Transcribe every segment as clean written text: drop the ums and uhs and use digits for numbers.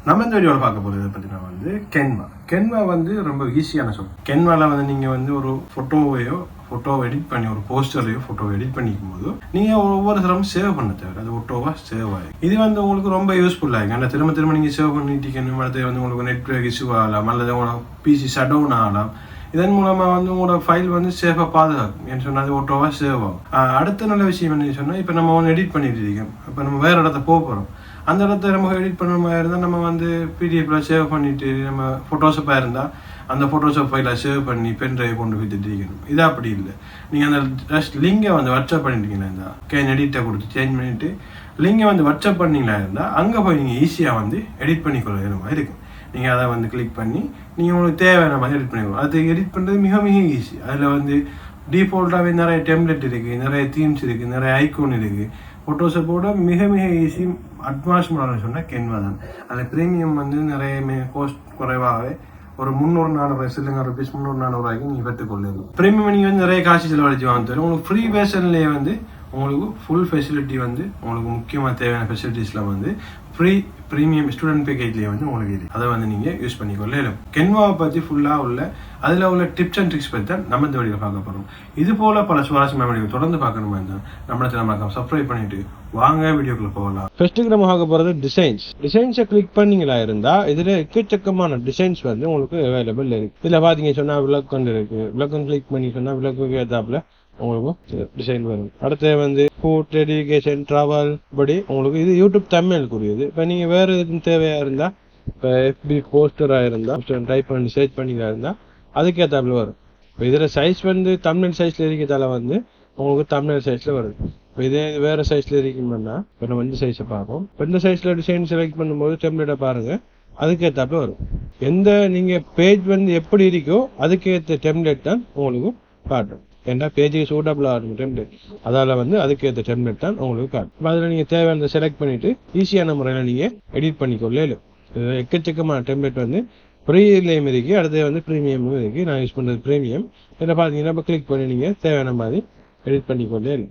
நம்ம இந்த வீடியோவில் பார்க்க போகிறது பார்த்தீங்கன்னா கென்வா வந்து ரொம்ப ஈஸியான சொல். கென்வாவில் வந்து நீங்கள் வந்து ஒரு ஃபோட்டோவை எடிட் பண்ணி ஒரு ஃபோட்டோவை எடிட் பண்ணிக்கும் போது நீங்கள் ஒவ்வொரு தரம் சேவ் பண்ண தேவை, அது ஃபோட்டோவாக சேவ் ஆகும். இது வந்து உங்களுக்கு ரொம்ப யூஸ்ஃபுல்லாக இருக்கும். ஏன்னா திரும்ப நீங்கள் சேவ் பண்ணிட்டீங்கன்னு அடுத்து வந்து உங்களுக்கு நெட்வொர்க் இஷ்யூ ஆகலாம், அல்லது உங்களோட பிசி ஷட் டவுன் ஆகலாம். இதன் மூலமாக வந்து உங்களோட ஃபைல் வந்து சேஃபாக பாதுகாக்கும். ஏன்னு சொன்னால் அது ஃபோட்டோவாக சேவ் ஆகும். அடுத்த நல்ல விஷயம் என்ன சொன்னால், இப்போ நம்ம ஒன்று எடிட் பண்ணிட்டு இருக்கோம், இப்போ நம்ம வேறு இடத்த போகிறோம். அந்த இடத்த நம்ம எடிட் பண்ணுற மாதிரி இருந்தால் நம்ம வந்து பிடிஎஃப்பில் சேவ் பண்ணிவிட்டு நம்ம ஃபோட்டோஷாப்பாக இருந்தால் அந்த ஃபோட்டோஷாப் ஃபைலை சேவ் பண்ணி பென் ட்ரைவ் கொண்டு போய் திட்டிக்கணும். இது அப்படி இல்லை. நீங்கள் அந்த ஜஸ்ட் லிங்கை வந்து வாட்ஸ்அப் பண்ணிட்டீங்களா இருந்தால் எடிட்டை கொடுத்து சேஞ்ச் பண்ணிவிட்டு லிங்கை வந்து வாட்ஸ்அப் பண்ணிங்களா இருந்தால் அங்கே போய் நீங்கள் ஈஸியாக வந்து எடிட் பண்ணிக்கொள்ள மாதிரி இருக்கும். நீங்கள் அதை வந்து கிளிக் பண்ணி நீங்கள் உங்களுக்கு தேவையான மாதிரி எடிட் பண்ணிக்கணும். அது எடிட் பண்ணுறது மிக ஈஸி. அதில் வந்து டிஃபால்ட்டாகவே நிறைய டெம்ப்ளேட் இருக்குது, நிறைய தீம்ஸ் இருக்குது, நிறைய ஐக்கோன் இருக்குது. ஃபோட்டோஷாப்போட மிக ஈஸி அட்வான்ஸ் மாடல்னு சொன்னால் கென்வா தான். அதில் ப்ரீமியம் வந்து நிறைய கோஸ்ட் குறைவாகவே ஒரு 300-400 சில்லுங்க ருபீஸ் 300-400 நீங்கள் பெற்றுக்கொள்ளணும். ப்ரீமியம் நீங்கள் வந்து நிறைய காசு செலவழிச்சு வாங்க தரும். உங்களுக்கு ஃப்ரீ வேர்ஷன்லேயே வந்து உங்களுக்கு ஃபுல் ஃபெசிலிட்டி வந்து உங்களுக்கு முக்கியமாக தேவையான ஃபெசிலிட்டிஸ்லாம் வந்து ப்ரீமியம் ஸ்டூடெண்ட் பேக்கேஜ்லேயே வந்து உங்களுக்கு இது அதை வந்து நீங்கள் யூஸ் பண்ணிக்கொள்ளலாம். கென்வாவை பற்றி ஃபுல்லாக அதில் உள்ள டிப்ஸ் அண்ட் ட்ரிக்ஸ் பற்றி தான் நம்ம இந்த வீடியோ பார்க்க போகிறோம். இது போல் பல சுவாரஸ்யமான வீடியோ தொடர்ந்து பார்க்கணுமா இருந்தால் நம்ம சப்ஸ்கிரைப் பண்ணிட்டு வாங்க வீடியோக்குள்ள போகலாம். ஃபர்ஸ்ட்டுக்கு நம்ம பார்க்க போகிறது டிசைன்ஸை கிளிக் பண்ணிங்களா இருந்தால் இதில் எக்கச்சக்கமான டிசைன்ஸ் வந்து உங்களுக்கு அவைலபிள் இருக்குது. இதில் பார்த்தீங்க சொன்னால் விளக்கம் இருக்குது. விளக்கம் கிளிக் பண்ணி சொன்னால் விளக்கு ஏற்றாப்புல உங்களுக்கு டிசைன் வரும். அடுத்து வந்து ஃபுட், எஜுகேஷன், ட்ராவல் படி உங்களுக்கு இது யூடியூப் தமிழுக்குரியது. இப்போ நீங்கள் வேறு எதுவும் தேவையாக இருந்தால், இப்போ எஃபி போஸ்டராக இருந்தால் டைப் பண்ணி சர்ச் பண்ணிங்களா இருந்தால் அதுக்கேற்றாப்புல வரும். இப்போ இதில் சைஸ் வந்து தமிழ் சைஸில் இருக்கிறதால வந்து உங்களுக்கு தமிழ் சைஸில் வருது. இப்போ இதே வேறு சைஸில் இருக்குன்னா இப்போ நம்ம இந்த சைஸை பார்ப்போம். இப்போ இந்த சைஸில் டிசைன் செலக்ட் பண்ணும்போது டெம்ப்ளேட்டை பாருங்கள், அதுக்கேற்றாப்புல வரும். எந்த நீங்கள் பேஜ் வந்து எப்படி இருக்கோ அதுக்கேற்ற டெம்ப்ளேட் தான் உங்களுக்கு காட்டும். ஏன்னா பேஜுக்கு சூட்டபிளாக இருக்கும் டெம்ப்ளேட், அதால் வந்து அதுக்கேற்ற டெம்ப்ளேட் தான் உங்களுக்கு காட்டும். அதில் நீங்கள் தேவையானதை செலக்ட் பண்ணிவிட்டு ஈஸியான முறையில் நீங்கள் எடிட் பண்ணிக்கொள்ளலாம். எக்கச்சக்கமான டெம்ப்ளேட் வந்து ஃப்ரீலேயும் இருக்குது, அடுத்து வந்து ப்ரீமியமும் இருக்குது. நான் யூஸ் பண்ணுறது ப்ரீமியம். இதில் பார்த்தீங்கன்னா இப்போ கிளிக் பண்ணி நீங்கள் தேவையான மாதிரி எடிட் பண்ணிக்கொள்ளலாம்.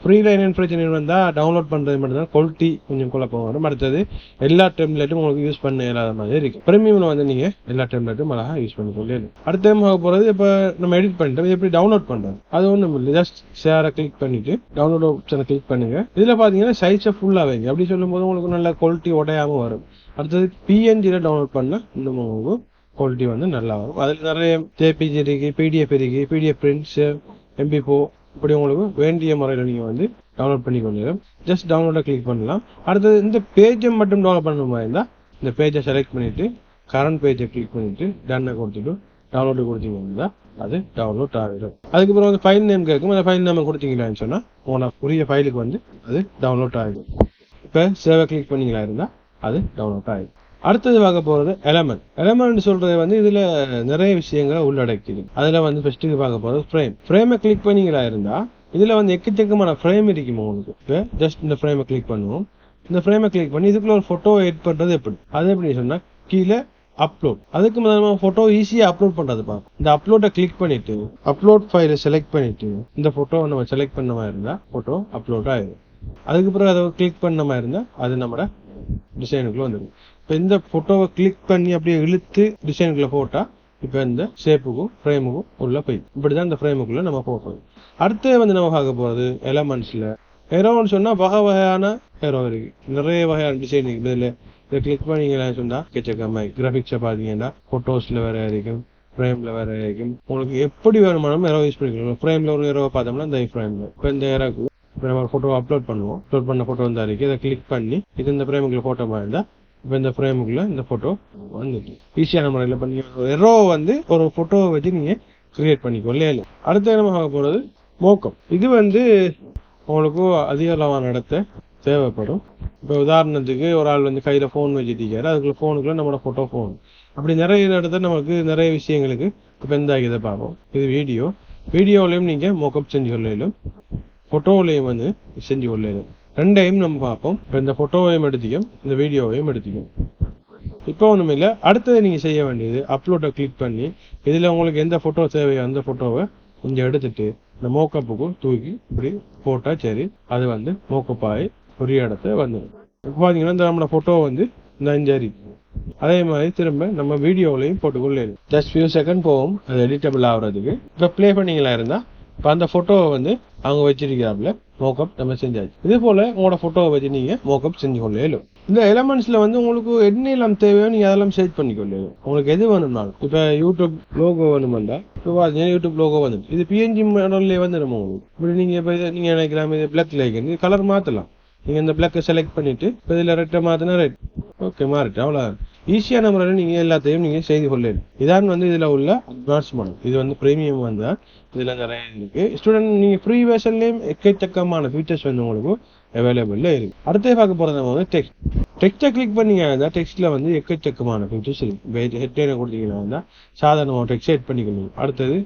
ஃப்ரீல என்ன பிரச்சனை வந்தால் டவுன்லோட் பண்ணுறது மட்டும்தான் குவாலிட்டி கொஞ்சம் குழப்பம் வரும். அடுத்தது எல்லா டெம்ப்ளேட்டும் உங்களுக்கு யூஸ் பண்ண இல்லாத மாதிரி இருக்குது. ப்ரீமியமில் வந்து நீங்கள் எல்லா டெம்ப்ளேட்டும் அழகாக யூஸ் பண்ணிக்கொள்ளலாம். அடுத்த டைம் போகிறது இப்போ நம்ம எடிட் பண்ணிட்டோம், எப்படி டவுன்லோட் பண்ணுறது அது ஒன்றும் இல்லை. ஜஸ்ட் ஷேரை கிளிக் பண்ணிவிட்டு டவுன்லோட் ஆப்ஷனை கிளிக் பண்ணுங்கள். இதில் பார்த்தீங்கன்னா சைஸை ஃபுல்லாக வைங்க. அப்படி சொல்லும்போது உங்களுக்கு நல்ல குவாலிட்டி உடையாமல் வரும். அடுத்தது பிஎன்ஜியில் டவுன்லோட் பண்ணால் இன்னும் உங்களுக்கு குவாலிட்டி வந்து நல்லா வரும். அதில் நிறைய ஜேபிஜி இருக்குது, பிடிஎஃப் இருக்குது, பிடிஎஃப் பிரிண்ட்ஸு, MP4 இப்படி உங்களுக்கு வேண்டிய முறையில் நீங்கள் வந்து டவுன்லோட் பண்ணி கொள்ளலாம். ஜஸ்ட் டவுன்லோடை கிளிக் பண்ணலாம். அடுத்தது இந்த பேஜை மட்டும் டவுன்லோட் பண்ண மாதிரி இருந்தால் இந்த பேஜை செலக்ட் பண்ணிவிட்டு கரண்ட் பேஜை கிளிக் பண்ணிவிட்டு டன்னை கொடுத்துட்டு டவுன்லோடு கொடுத்தீங்கன்னா அது டவுன்லோட் ஆகிடும். அதுக்கப்புறம் வந்து ஃபைல் நேம் கேட்கும். அந்த ஃபைல் நேம் கொடுத்தீங்களான்னு சொன்னால் உங்களோட புரிய ஃபைலுக்கு வந்து அது டவுன்லோட் ஆகிடும். இப்போ சேவை கிளிக் பண்ணிங்களா இருந்தால் அது டவுன்லோட் ஆகிடும். அடுத்தது பார்க்க போகிறது எலமெண்ட் சொல்றது வந்து இதுல நிறைய விஷயங்களை உள்ளடக்கிது. அதுல வந்து ஃபர்ஸ்ட்டுக்கு பார்க்க போகிறது ஃப்ரேமை கிளிக் பண்ணிங்களா இருந்தா இதுல வந்து எக்கச்சக்கமான ஃப்ரேம் இருக்குமா உங்களுக்கு. இப்போ ஜஸ்ட் இந்த ஃப்ரேமை கிளிக் பண்ணுவோம். இந்த ஃப்ரேமை கிளிக் பண்ணி இதுக்குள்ள ஒரு போட்டோ எடிட் பண்றது அது எப்படி சொன்னா கீழே அப்லோட். அதுக்கு முதல்ல போட்டோ ஈஸியா அப்லோட் பண்றது பார்ப்போம். இந்த அப்லோட்டை கிளிக் பண்ணிட்டு அப்லோட் ஃபைலை செலக்ட் பண்ணிட்டு இந்த போட்டோ நம்ம செலக்ட் பண்ண மாதிரி இருந்தா போட்டோ அப்லோட் ஆயிடும். அதுக்கப்புறம் அதை கிளிக் பண்ண மாதிரி இருந்தா அது நம்மளோட டிசைனுக்குள்ள வந்துடும். இப்போ இந்த போட்டோவை கிளிக் பண்ணி அப்படியே இழுத்து டிசைனுக்குள்ள போட்டா இப்போ இந்த ஷேப்புக்கும் ஃப்ரேமுக்கும் உள்ள போய் இப்படிதான் இந்த ஃப்ரேமுக்குள்ள நம்ம போட்டோம். அடுத்து வந்து நம்ம பார்க்க போறது எலமெண்ட்ஸ்ல ஹெரோன்னு சொன்னா வகையான ஹெரோ இருக்கு, நிறைய வகையான டிசைன் இருக்கு. இதை கிளிக் பண்ணீங்கன்னா சொன்னா எக்கச்சக்கமாய் கிராபிக்ஸை பார்த்தீங்கன்னா போட்டோஸ்ல வேற இருக்கும், ஃப்ரேம்ல வேற இருக்கும். உங்களுக்கு எப்படி வேணுமானும் ஹெரோ யூஸ் பண்ணிக்கலாம். ஃப்ரேம்ல ஒரு ஹெரோவை பார்த்தோம்னா இந்த ஃப்ரேம்ல இப்போ இந்த ஹெரோக்கு இப்போ நம்ம ஃபோட்டோ அப்லோட் பண்ணுவோம். அப்லோட் பண்ண ஃபோட்டோ வந்து இருக்கு. இதை கிளிக் பண்ணி இது இந்த ஃப்ரேமுக்குள்ள ஃபோட்டோ மாதிரி இருந்தால் இப்போ இந்த ஃப்ரேமுக்குள்ள இந்த ஃபோட்டோ வந்துட்டு ஈஸியான முறையில் பண்ணி எரோ வந்து ஒரு ஃபோட்டோவை வச்சு நீங்கள் கிரியேட் பண்ணிக்கொள்ளல. அடுத்த நம்ம பார்க்க போகிறது மோக்கம். இது வந்து உங்களுக்கு அதிக அளவான இடத்த தேவைப்படும். இப்போ உதாரணத்துக்கு ஒரு ஆள் வந்து கையில் ஃபோன் வச்சுட்டிருக்காரு, அதுக்குள்ள ஃபோனுக்குள்ள நம்மளோட ஃபோன் அப்படி நிறைய இடத்த நமக்கு நிறைய விஷயங்களுக்கு இப்போ எந்த இதை பார்ப்போம். இது வீடியோலையும் நீங்கள் மோக்கப் செஞ்சு கொள்ளையிலும் ஃபோட்டோவிலையும் வந்து செஞ்சு கொள்ளையிலும் ரெண்டையும் நம்ம பார்ப்போம். இப்போ இந்த ஃபோட்டோவையும் எடுத்துக்கும் இந்த வீடியோவையும் எடுத்துக்கும். இப்போ ஒன்றும் இல்லை. அடுத்தது நீங்கள் செய்ய வேண்டியது அப்லோட்டை கிளிக் பண்ணி இதில் உங்களுக்கு எந்த ஃபோட்டோ தேவையோ அந்த ஃபோட்டோவை கொஞ்சம் எடுத்துட்டு இந்த மோக்கப்புக்கும் தூக்கி இப்படி போட்டால் சரி அது வந்து மோக்கப்பாகி ஒரு இடத்த வந்துடும். இப்போ பார்த்தீங்கன்னா இந்த நம்மளோட ஃபோட்டோ வந்து இந்த அதே மாதிரி திரும்ப நம்ம வீடியோவிலையும் போட்டுக்கொள்ள ஜஸ்ட் ஃபியூ செகண்ட் போகும் அது எடிட்டபிள் ஆகுறதுக்கு. இப்போ ப்ளே பண்ணிங்களா இருந்தால் இப்போ அந்த ஃபோட்டோவை வந்து அவங்க வச்சிருக்கிறாப்புல மோக்கப் நம்ம செஞ்சாச்சு. இதே போல் உங்களோட ஃபோட்டோவை வச்சு நீங்கள் மோக்கப் செஞ்சு கொள்ளையிலும். இந்த எலமெண்ட்ஸில் வந்து உங்களுக்கு என்ன எல்லாம் தேவையோ நீங்கள் அதெல்லாம் செலக்ட் பண்ணிக்கொள்ளையிலும். உங்களுக்கு எது வேணும்னாலும் இப்போ யூடியூப் லோகோ வேணுமெண்டா இப்போ பார்த்தீங்கன்னா யூடியூப் லோகோ வந்து இது பிஎன்ஜி மாடல்லே வந்து நம்ம உங்களுக்கு இப்படி நீங்கள் இப்போ இதை நீங்கள் நினைக்கலாம் இது பிளாக்ல இருக்குது, இது கலர் மாற்றலாம். நீங்கள் இந்த பிளாக்கை செலக்ட் பண்ணிவிட்டு இப்போ இதில் ரெட்டை மாற்றினா ரெட் ஓகே மாறிட்டு அவ்வளோ ஈஸியான முறையில் நீங்கள் எல்லாத்தையும் நீங்கள் செய்து கொள்ளலாம். இதான் வந்து இதில் உள்ள அட்வான்ஸ் மாடல். இது வந்து ப்ரீமியம் வந்தால் இதில் நிறைய இருக்குது. ஸ்டூடெண்ட் நீங்கள் ஃப்ரீ வெர்ஷன்லேயும் எக்கச்சக்கமான ஃபீச்சர்ஸ் வந்து உங்களுக்கு அவைலபிளில் இருக்குது. அடுத்தே பார்க்க போகிறது நம்ம வந்து டெக்ஸ்ட்டை கிளிக் பண்ணிங்கன்னா டெக்ஸ்ட்டில் வந்து எக்கச்சக்கமான ஃபீச்சர்ஸ் இருக்குது. ஹெட்லைனை கொடுத்தீங்கன்னா இருந்தால் சாதாரணமாக டெக்ஸ்ட் செட் பண்ணிக்கணும். அடுத்தது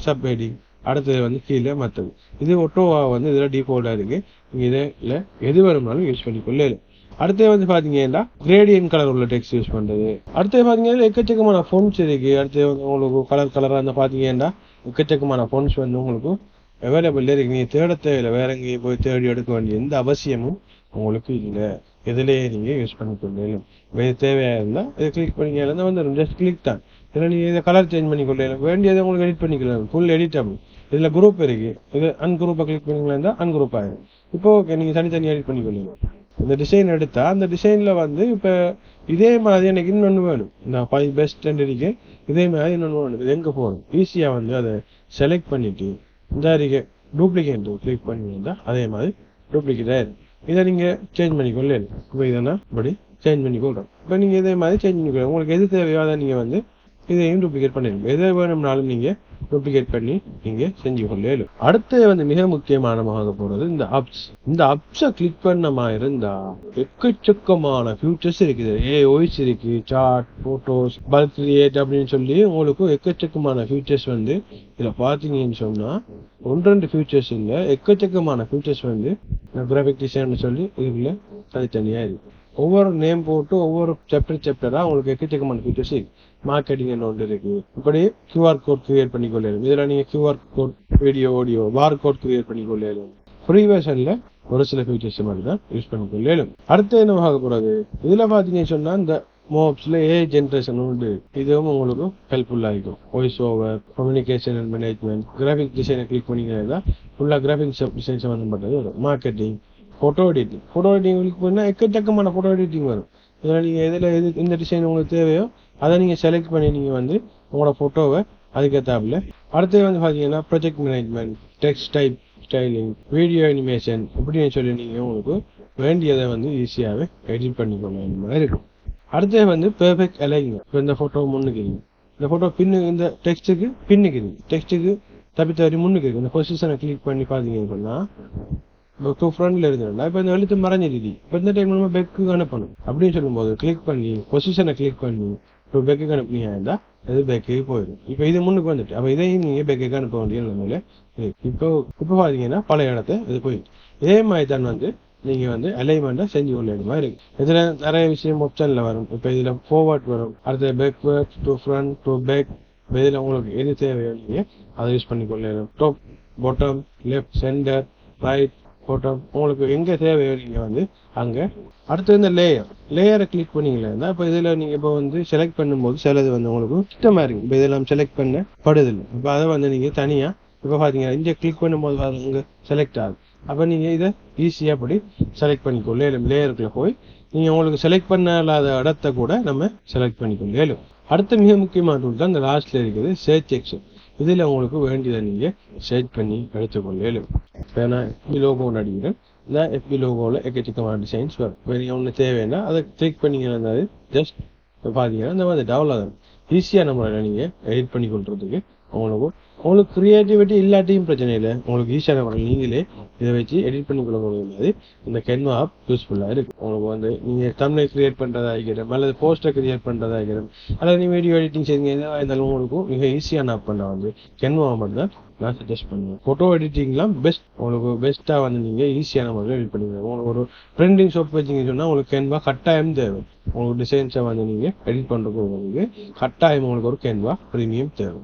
சப் ஹெட்டிங், அடுத்தது வந்து கீழே மற்றது. இது ஒட்டோவாக வந்து இதில் டிஃபால்ட்டாக இருக்குது. நீங்கள் இதில் எது வேணும்னாலும் யூஸ் பண்ணிக்கொள்ளலாம். அடுத்து வந்து பாத்தீங்கன்னா கிரேடியன்ட் கலர் உள்ள டெக்ஸ்ட் யூஸ் பண்றது. அடுத்து பாத்தீங்கன்னா எக்கச்சக்கமான ஃபோன்ஸ் இருக்கு. அடுத்து வந்து உங்களுக்கு கலரா அந்த பாத்தீங்கன்னா எக்கச்சக்கமான ஃபோன்ஸ் வந்து உங்களுக்கு அவைலபிள் இருக்கு. நீங்க தேட தேவையில்லை, வேற எங்கேயும் போய் தேடி எடுக்க வேண்டிய எந்த அவசியமும் உங்களுக்கு இல்லை. எதுலேயே நீங்க யூஸ் பண்ணிக்கொள்ளலாம். இது தேவையா இருந்தா இதை கிளிக் பண்ணிக்கலாம் வந்து ஜஸ்ட் கிளிக் தான். இதில் நீங்க இதை கலர் சேஞ்ச் பண்ணிக்கொள்ளலாம், வேண்டியதை உங்களுக்கு எடிட் பண்ணிக்கலாம். Full editable. இதுல குரூப் இருக்கு, இது அன்குரூப்பை கிளிக் பண்ணிக்கலாம் இருந்தா அன்குரூப் ஆயிடும். இப்போ ஓகே நீங்க தனித்தனி எடிட் பண்ணிக்கொள்ளலாம். இந்த டிசைன் எடுத்தா அந்த டிசைன்ல வந்து இப்ப இதே மாதிரி எனக்கு இன்னொன்று வேணும். நான் 5 பெஸ்ட் இருக்கு, இதே மாதிரி இன்னொன்று வேணும். இது எங்க போகணும் ஈஸியா வந்து அதை செலக்ட் பண்ணிட்டு இந்த டூப்ளிகேட் கிளிக் பண்ணியிருந்தா அதே மாதிரி டூப்ளிகேட் ஆயிடும். இதை நீங்க சேஞ்ச் பண்ணிக்கொள்ளலாம். இப்போ இதை நான் இப்படி சேஞ்ச் பண்ணிக்கொள்றோம். இப்போ நீங்க இதே மாதிரி சேஞ்ச் பண்ணிக்கொள்ள உங்களுக்கு எது தேவையோ அதை நீங்க வந்து இதையும் டூப்ளிகேட் பண்ணிருக்கோம். எதை வேணும்னாலும் நீங்க டூப்ளிகேட் பண்ணி நீங்க செஞ்சு கொள்ளலும். அடுத்து வந்து மிக முக்கியமானமாக போறது இந்த அப்ஸ். இந்த அப்ஸை கிளிக் பண்ணமா இருந்தா எக்கச்சக்கமான ஃபியூச்சர்ஸ் இருக்குது. வாய்ஸ் இருக்கு, சார்ட், போட்டோஸ், பல்க் கிரியேட் அப்படின்னு சொல்லி உங்களுக்கு எக்கச்சக்கமான ஃபியூச்சர்ஸ் வந்து இதுல பாத்தீங்கன்னு சொன்னா 1-2 ஃபியூச்சர்ஸ் இல்ல, எக்கச்சக்கமான ஃபியூச்சர்ஸ் வந்து கிராஃபிக் டிசைன் சொல்லி இதுல தனித்தனியா இருக்கு. ஒவ்வொரு நேம் போட்டு ஒவ்வொரு சாப்டரா உங்களுக்கு எக்கச்சக்கமான ஃபீச்சர்ஸ் இருக்கு. மார்க்கெட்டிங் ஒன்று இருக்கு. இப்படி கியூஆர் கோட் கிரியேட் பண்ணிக்கொள்ளலாம். இதுல நீங்க QR code, video, audio, bar code create பண்ணிக்கொள்ளலாம். ஃப்ரீ வெர்ஷன்ல ஒரு சில ஃபீச்சர்ஸ் மாதிரி தான் யூஸ் பண்ணிக்கொள்ளலாம். அடுத்து என்ன பார்க்க போறது, இதுல பாத்தீங்கன்னு சொன்னா இந்த மோப்ஸ்ல ஜென்ரேஷன் உண்டு. இதுவும் உங்களுக்கு ஹெல்ப்ஃபுல்லா இருக்கும். Voice over, communication and management, graphic டிசைனை கிளிக் பண்ணிங்கன்னா ஃபுல்லா கிராஃபிக் டிசைன் சம்பந்தப்பட்டது வரும். மார்க்கெட்டிங், போட்டோ எடிட்டிங் கிளிக் பண்ணா எக்கச்சக்கமான போட்டோ எடிட்டிங் வரும். இதில் நீங்கள் எது இந்த டிசைன் உங்களுக்கு தேவையோ அதை நீங்கள் செலக்ட் பண்ணி நீங்கள் வந்து உங்களோட ஃபோட்டோவை அதுக்கேற்றாப்புல. அடுத்தது வந்து பார்த்தீங்கன்னா project management, text type, styling, video animation இப்படின்னு சொல்லி நீங்கள் உங்களுக்கு வேண்டியதை வந்து ஈஸியாகவே எடிட் பண்ணிக்கொள்ள மாதிரி இருக்கும். அடுத்தது வந்து பெர்ஃபெக்ட் அலைன்மெண்ட். இப்போ இந்த ஃபோட்டோ முன்னுக்குறீங்க, இந்த ஃபோட்டோ இந்த டெக்ஸ்ட்டுக்கு பின்னுக்குறீங்க, டெக்ஸ்ட்டுக்கு தப்பித்தவரி முன்னுக்கு இந்த பொசிஷனை கிளிக் பண்ணி பார்த்தீங்கன்னு சொன்னால் ஃப்ரண்ட்ல இருந்தா இப்ப இந்த எழுத்து மறைஞ்சிருது. இப்ப இந்த டைம் நம்ம பெக்கு அனுப்பணும் அப்படின்னு சொல்லும்போது கிளிக் பண்ணி பொசிஷனை கிளிக் பண்ணி இப்போ பெக்கு அனுப்பினீங்க இருந்தா அது பெக்கு போயிடும். இப்ப இது முன்னுக்கு வந்துட்டு அப்ப இதையும் நீங்க பெக்கு அனுப்ப வேண்டிய நிலைமையில இப்போ பாத்தீங்கன்னா பழைய இடத்த இது போயிடும். இதே மாதிரி தான் வந்து நீங்க வந்து அலைன்மெண்ட்டை செஞ்சு கொள்ள மாதிரி இருக்கு. இதுல நிறைய விஷயம் ஆப்ஷன்ல வரும். இப்ப இதுல ஃபார்வர்ட் வரும், அடுத்த backward to front to back. இதுல உங்களுக்கு எது தேவையோ நீங்க அதை யூஸ் பண்ணிக்கொள்ளலாம். Top, bottom, left, centre, right, photo உங்களுக்கு எங்க தேவையோ நீங்க வந்து அங்க. அடுத்து இந்த லேயரை கிளிக் பண்ணீங்களா இப்ப இதுல நீங்க இப்ப வந்து செலக்ட் பண்ணும்போது சிலது வந்து உங்களுக்கு இஷ்டமா இருக்கு. இப்ப இதெல்லாம் செலக்ட் பண்ண படுதில்லை. இப்ப அதை வந்து நீங்க தனியா இப்ப பாத்தீங்கன்னா இங்க கிளிக் பண்ணும்போது அங்க செலக்ட் ஆகுது. அப்ப நீங்க இதை ஈஸியா படி செலக்ட் பண்ணிக்கொள்ளலும். லேயருக்குள்ள போய் நீங்க உங்களுக்கு செலக்ட் பண்ணாத இடத்த கூட நம்ம செலக்ட் பண்ணிக்கொள்ளலும். அடுத்த மிக முக்கியமான டூல் தான் இந்த லாஸ்ட்ல இருக்குது சர்ச் செக்ஷன். இதுல உங்களுக்கு வேண்டியதை நீங்க சர்ச் பண்ணி எடுத்துக்கொள்ளலும். இப்போ நான் FB லோகோ அடிக்கிறேன். இந்த FB லோகோவில் எக்கச்சக்கமான டிசைன்ஸ் வரும். இப்போ நீங்கள் ஒன்று தேவைன்னா அதை கிளிக் பண்ணிங்கன்னா ஜஸ்ட் பார்த்தீங்கன்னா இந்த மாதிரி டெவலப் ஆகும். ஈஸியாக நம்மளால நீங்கள் எடிட் பண்ணி கொள்றதுக்கு உங்களுக்கு கிரியேட்டிவிட்டி இல்லாட்டியும் பிரச்சனை இல்லை. உங்களுக்கு ஈஸியான முறையில் நீங்களே இதை வச்சு எடிட் பண்ணி கொள்ள முடியாது. இந்த கேன்வா ஆப் யூஸ்ஃபுல்லாக இருக்கு. உங்களுக்கு வந்து நீங்கள் தம்ப்நெயில் கிரியேட் பண்ணுறதா இருக்கிறோம், அல்லது போஸ்டர் கிரியேட் பண்ணுறதா இருக்கிறோம், அல்லது நீங்கள் வீடியோ எடிட்டிங் செய்யுங்க, இருந்தாலும் உங்களுக்கு மிக ஈஸியான ஆப் பண்ண வந்து கேன்வா மட்டும் தான் நான் சஜஸ்ட் பண்ணுவேன். ஃபோட்டோ எடிட்டிங்லாம் உங்களுக்கு பெஸ்ட்டாக வந்து நீங்கள் ஈஸியான முறையில் எடிட் பண்ணிக்கலாம். உங்களுக்கு ஒரு பிரிண்டிங் ஷாப் வச்சிங்கன்னு சொன்னால் உங்களுக்கு கேன்வா கட்டாயம் தேவை. உங்களுக்கு டிசைன்ஸை வந்து நீங்கள் எடிட் பண்ணுறதுக்கு உங்களுக்கு கட்டாயம் உங்களுக்கு ஒரு கேன்வா ப்ரீமியம் தேவை.